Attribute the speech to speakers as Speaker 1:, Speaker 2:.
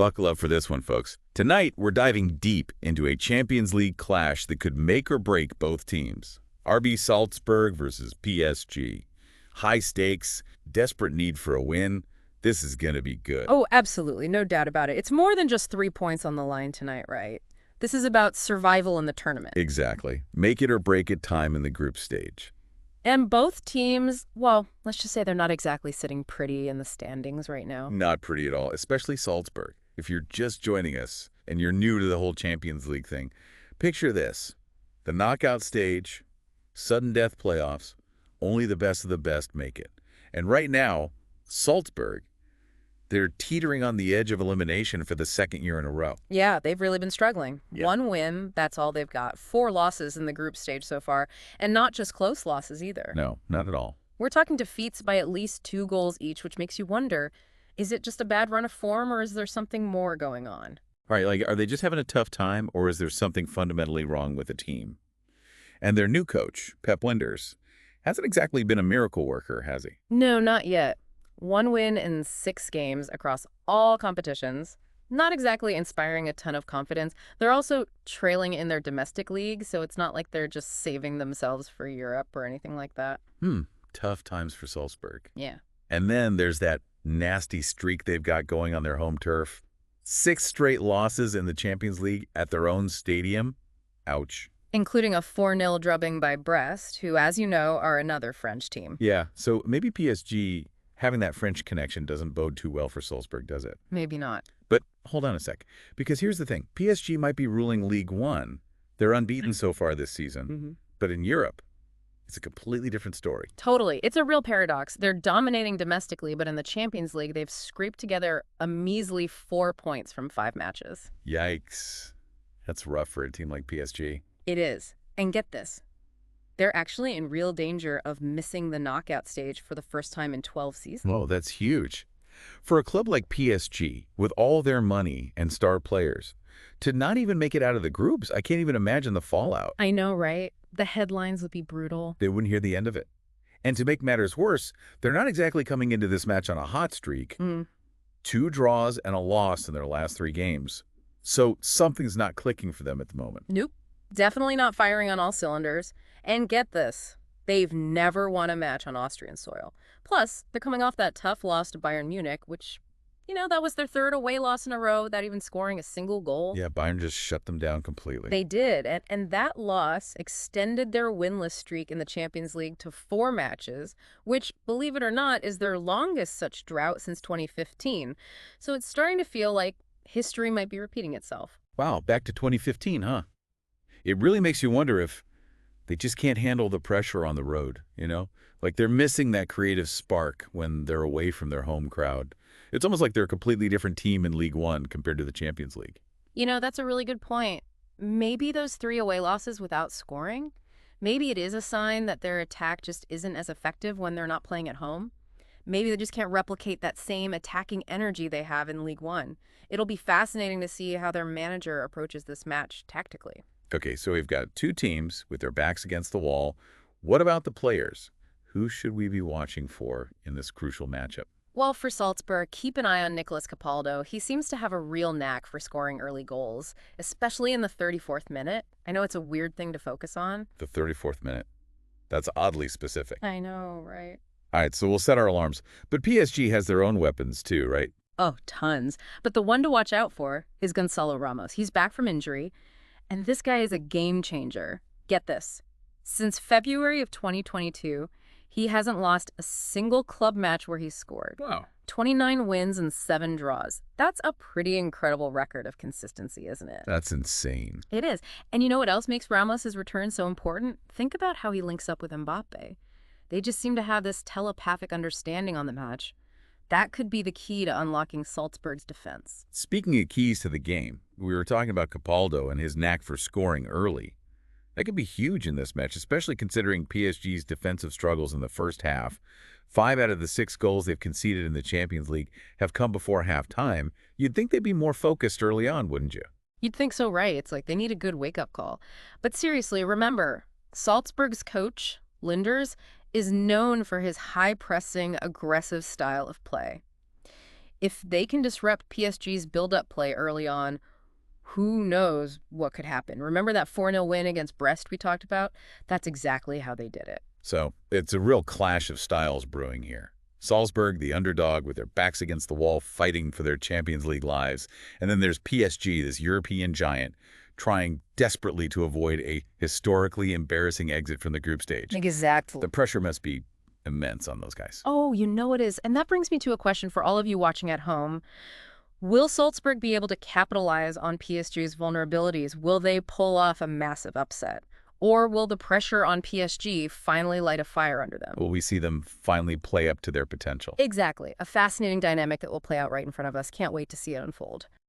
Speaker 1: Buckle up for this one, folks. Tonight, we're diving deep into a Champions League clash that could make or break both teams. RB Salzburg versus PSG. High stakes, desperate need for a win. This is going to be good.
Speaker 2: Oh, absolutely. No doubt about it. It's more than just 3 points on the line tonight, right? This is about survival in the tournament.
Speaker 1: Exactly. Make it or break it time in the group stage.
Speaker 2: And both teams, well, let's just say they're not exactly sitting pretty in the standings right now.
Speaker 1: Not pretty at all, especially Salzburg. If you're just joining us and you're new to the whole Champions League thing, picture this. The knockout stage, sudden death playoffs, only the best of the best make it. And right now, Salzburg, they're teetering on the edge of elimination for the second year in a row.
Speaker 2: Yeah, they've really been struggling.
Speaker 1: Yeah.
Speaker 2: 1 win, that's all they've got. 4 losses in the group stage so far, and not just close losses either.
Speaker 1: No, not at all.
Speaker 2: We're talking defeats by at least 2 goals each, which makes you wonder, is it just a bad run of form, or is there something more going on?
Speaker 1: All right, like, are they just having a tough time, or is there something fundamentally wrong with the team? And their new coach, Pep Winders, hasn't exactly been a miracle worker, has he?
Speaker 2: No, not yet. 1 win in 6 games across all competitions. Not exactly inspiring a ton of confidence. They're also trailing in their domestic league, so it's not like they're just saving themselves for Europe or anything like that.
Speaker 1: Tough times for Salzburg.
Speaker 2: Yeah.
Speaker 1: And then there's that nasty streak they've got going on their home turf. 6 straight losses in the Champions League at their own stadium. Ouch.
Speaker 2: Including a 4-0 drubbing by Brest, who, as you know, are another French team.
Speaker 1: Yeah, so maybe PSG having that French connection doesn't bode too well for Salzburg, does it?
Speaker 2: Maybe not.
Speaker 1: But hold on a sec, because here's the thing. PSG might be ruling League One. They're unbeaten so far this season. But in Europe, it's a completely different story.
Speaker 2: Totally. It's a real paradox. They're dominating domestically, but in the Champions League, they've scraped together a measly 4 points from 5 matches.
Speaker 1: Yikes. That's rough for a team like PSG.
Speaker 2: It is. And get this. They're actually in real danger of missing the knockout stage for the first time in 12 seasons.
Speaker 1: Whoa, that's huge. For a club like PSG, with all their money and star players, to not even make it out of the groups, I can't even imagine the fallout.
Speaker 2: I know, right? The headlines would be brutal.
Speaker 1: They wouldn't hear the end of it. And to make matters worse, they're not exactly coming into this match on a hot streak. 2 draws and a loss in their last 3 games. So something's not clicking for them at the moment.
Speaker 2: Nope. Definitely not firing on all cylinders. And get this, they've never won a match on Austrian soil. Plus, they're coming off that tough loss to Bayern Munich, which, you know, that was their 3rd away loss in a row without even scoring a single goal.
Speaker 1: Yeah, Bayern just shut them down completely.
Speaker 2: They did, and that loss extended their winless streak in the Champions League to 4 matches, which, believe it or not, is their longest such drought since 2015. So it's starting to feel like history might be repeating itself.
Speaker 1: Wow, back to 2015, huh? It really makes you wonder if they just can't handle the pressure on the road, you know? Like they're missing that creative spark when they're away from their home crowd. It's almost like they're a completely different team in League One compared to the Champions League.
Speaker 2: You know, that's a really good point. Maybe those 3 away losses without scoring, maybe it is a sign that their attack just isn't as effective when they're not playing at home. Maybe they just can't replicate that same attacking energy they have in League One. It'll be fascinating to see how their manager approaches this match tactically.
Speaker 1: Okay, so we've got 2 teams with their backs against the wall. What about the players? Who should we be watching for in this crucial matchup?
Speaker 2: Well, for Salzburg, keep an eye on Nicolás Capaldo. He seems to have a real knack for scoring early goals, especially in the 34th minute. I know it's a weird thing to focus on.
Speaker 1: The 34th minute. That's oddly specific.
Speaker 2: I know, right?
Speaker 1: All right, so we'll set our alarms. But PSG has their own weapons too, right?
Speaker 2: Oh, tons. But the one to watch out for is Gonçalo Ramos. He's back from injury, and this guy is a game changer. Get this. Since February of 2022, he hasn't lost a single club match where he's scored.
Speaker 1: Wow.
Speaker 2: 29 wins and 7 draws. That's a pretty incredible record of consistency, isn't it?
Speaker 1: That's insane.
Speaker 2: It is. And you know what else makes Ramos' return so important? Think about how he links up with Mbappe. They just seem to have this telepathic understanding on the match. That could be the key to unlocking Salzburg's defense.
Speaker 1: Speaking of keys to the game, we were talking about Capaldo and his knack for scoring early. That could be huge in this match, especially considering PSG's defensive struggles in the first half. 5 out of the 6 goals they've conceded in the Champions League have come before halftime. You'd think they'd be more focused early on, wouldn't you?
Speaker 2: You'd think so, right? It's like they need a good wake-up call. But seriously, remember, Salzburg's coach, Linders, is known for his high-pressing, aggressive style of play. If they can disrupt PSG's build-up play early on, who knows what could happen. Remember that 4-0 win against Brest we talked about? That's exactly how they did it.
Speaker 1: So it's a real clash of styles brewing here. Salzburg, the underdog, with their backs against the wall, fighting for their Champions League lives. And then there's PSG, this European giant, trying desperately to avoid a historically embarrassing exit from the group stage.
Speaker 2: Exactly.
Speaker 1: The pressure must be immense on those guys.
Speaker 2: Oh, you know it is. And that brings me to a question for all of you watching at home. Will Salzburg be able to capitalize on PSG's vulnerabilities? Will they pull off a massive upset? Or will the pressure on PSG finally light a fire under them?
Speaker 1: Will we see them finally play up to their potential?
Speaker 2: Exactly. A fascinating dynamic that will play out right in front of us. Can't wait to see it unfold.